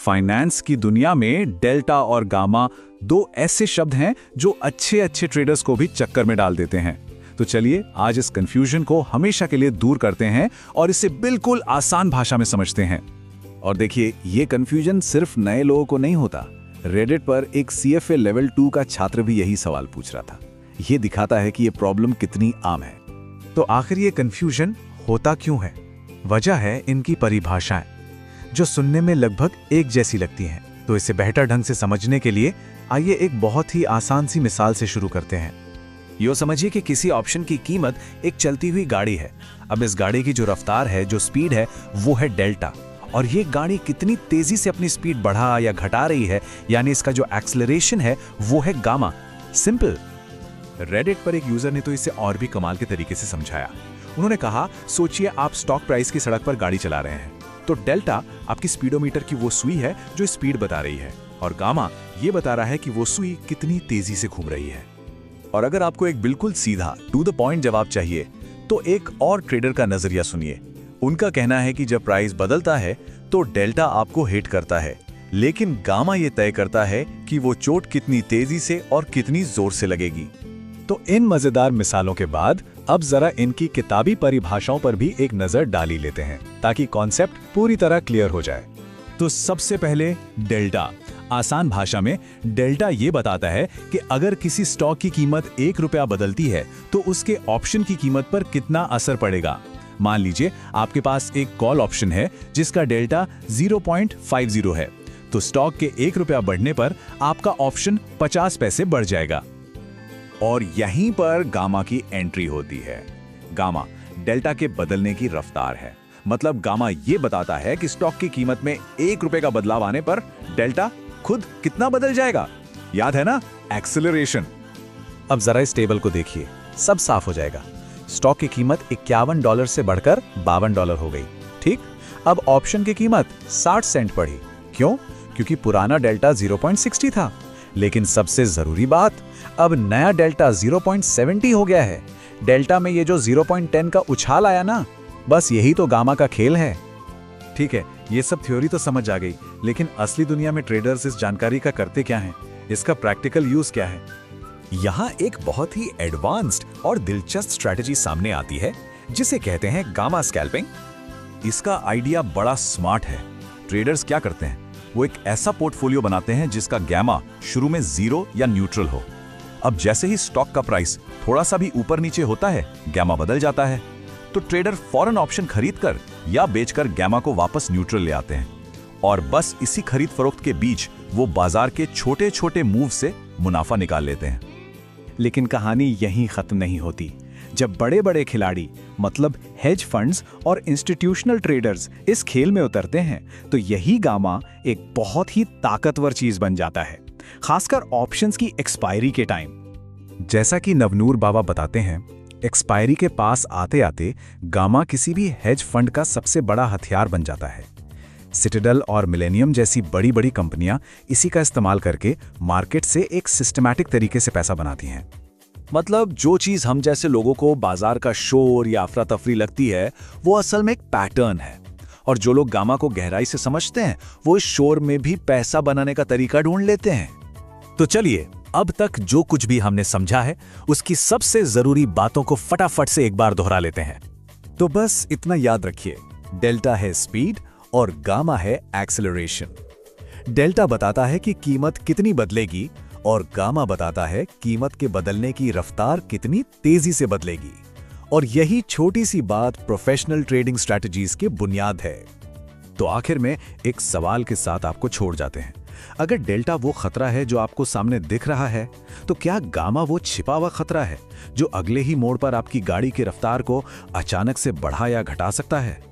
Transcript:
Finance की दुनिया में डेल्टा और गामा दो ऐसे शब्द हैं जो अच्छे अच्छे ट्रेडर्स को भी चक्कर में डाल देते हैं। तो चलिए आज इस कंफ्यूजन को हमेशा के लिए दूर करते हैं और इसे बिल्कुल आसान भाषा में समझते हैं। और देखिए, ये कंफ्यूजन सिर्फ नए लोगों को नहीं होता। रेडिट पर एक CFA लेवल 2 का छात्र भी यही सवाल पूछ रहा था। ये दिखाता है कि ये प्रॉब्लम कितनी आम है। तो आखिर ये कंफ्यूजन होता क्यों है? वजह है इनकी परिभाषाएं, जो सुनने में लगभग एक जैसी लगती हैं। तो इसे बेहतर ढंग से समझने के लिए आइए एक बहुत ही आसान सी मिसाल से शुरू करते हैं। यो समझिए कि किसी ऑप्शन की कीमत एक चलती हुई गाड़ी है। अब इस गाड़ी की जो रफ्तार है, जो स्पीड है, वो है डेल्टा। और ये गाड़ी कितनी तेजी से अपनी स्पीड बढ़ा या घटा रही है, यानी इसका जो एक्सेलरेशन है वो है गामा। सिंपल। रेडिट पर एक यूजर ने तो इसे और भी कमाल के तरीके से समझाया। उन्होंने कहा, सोचिए आप स्टॉक प्राइस की सड़क पर गाड़ी चला रहे हैं, तो डेल्टा आपकी स्पीडोमीटर की वो सुई है जो स्पीड बता रही है, और गामा ये बता रहा है कि वो सुई कितनी तेजी से घूम रही है। और अगर आपको एक बिल्कुल सीधा टू द पॉइंट जवाब चाहिए तो एक और ट्रेडर का नजरिया सुनिए। उनका कहना है कि जब प्राइस बदलता है तो डेल्टा आपको हिट करता है, लेकिन गामा ये तय करता है कि वो चोट कितनी तेजी से और कितनी जोर से लगेगी। तो इन मजेदार मिसालों के बाद अब जरा इनकी किताबी परिभाषाओं पर भी एक नजर डाल ही लेते हैं, ताकि कॉन्सेप्ट पूरी तरह क्लियर हो जाए। तो सबसे पहले डेल्टा। आसान भाषा में डेल्टा ये बताता है कि अगर किसी स्टॉक की कीमत ₹1 बदलती है तो उसके ऑप्शन की कीमत पर कितना असर पड़ेगा। मान लीजिए आपके पास एक कॉल ऑप्शन है जिसका डेल्टा 0.50 है, तो स्टॉक के ₹1 बढ़ने पर आपका ऑप्शन 50 पैसे बढ़ जाएगा। और यहीं पर गामा की एंट्री होती है। गामा डेल्टा के बदलने की रफ्तार है। मतलब गामा ये बताता है कि स्टॉक की कीमत में ₹1 का बदलाव आने पर डेल्टा खुद कितना बदल जाएगा। याद है ना, एक्सेलरेशन। अब जरा इस टेबल को देखिए, सब साफ हो जाएगा। स्टॉक की कीमत $51 से बढ़कर $52 हो गई। ठीक, अब ऑप्शन की कीमत 60 सेंट बढ़ी। क्यों? क्योंकि पुराना डेल्टा 0.60 था। लेकिन सबसे जरूरी बात, अब नया डेल्टा 0.70 हो गया है। डेल्टा में ये जो 0.10 का उछाल आया ना, बस यही तो गामा का खेल है। ठीक है, ये सब थ्योरी तो समझ आ गई, लेकिन असली दुनिया में ट्रेडर्स इस जानकारी का करते क्या हैं? इसका प्रैक्टिकल यूज क्या है? यहाँ एक बहुत ही एडवांस्ड और दिलचस्प स्ट्रैटेजी सामने आती है, जिसे कहते हैं गामा स्कैल्पिंग। इसका आइडिया बड़ा स्मार्ट है। ट्रेडर्स क्या करते हैं, वो एक ऐसा पोर्टफोलियो बनाते हैं जिसका गामा शुरू में 0 या न्यूट्रल हो। अब जैसे ही स्टॉक का प्राइस थोड़ा सा भी ऊपर नीचे होता है, गामा बदल जाता है। तो ट्रेडर फौरन ऑप्शन खरीदकर या बेचकर गामा को वापस न्यूट्रल ले आते हैं, और बस इसी खरीद फरोख्त के बीच वो बाजार के छोटे छोटे मूव से मुनाफा निकाल लेते हैं। लेकिन कहानी यहीं खत्म नहीं होती। जब बड़े बड़े खिलाड़ी, मतलब हेज फंड्स और इंस्टीट्यूशनल ट्रेडर्स इस खेल में उतरते हैं, तो यही गामा एक बहुत ही ताकतवर चीज बन जाता है, खासकर ऑप्शंस की एक्सपायरी के टाइम। जैसा कि नवनूर बाबा बताते हैं, एक्सपायरी के पास आते आते गामा किसी भी हेज फंड का सबसे बड़ा हथियार बन जाता है। सिटाडेल और मिलेनियम जैसी बड़ी बड़ी कंपनियां इसी का इस्तेमाल करके मार्केट से एक सिस्टमैटिक तरीके से पैसा बनाती हैं। मतलब जो चीज हम जैसे लोगों को बाजार का शोर या अफरा तफरी लगती है, वो असल में एक पैटर्न है। और जो लोग गामा को गहराई से समझते हैं, वो इस शोर में भी पैसा बनाने का तरीका ढूंढ लेते हैं। तो चलिए, अब तक जो कुछ भी हमने समझा है, उसकी सबसे जरूरी बातों को फटाफट से एक बार दोहरा लेते हैं। तो बस इतना याद रखिए, डेल्टा है स्पीड और गामा है एक्सेलरेशन। डेल्टा बताता है कि कीमत कितनी बदलेगी और गामा बताता है कीमत के बदलने की रफ्तार कितनी तेजी से बदलेगी। और यही छोटी सी बात प्रोफेशनल ट्रेडिंग स्ट्रैटेजीज की बुनियाद है। तो आखिर में एक सवाल के साथ आपको छोड़ जाते हैं। अगर डेल्टा वो खतरा है जो आपको सामने दिख रहा है, तो क्या गामा वो छिपा हुआ खतरा है जो अगले ही मोड़ पर आपकी गाड़ी की रफ्तार को अचानक से बढ़ा या घटा सकता है?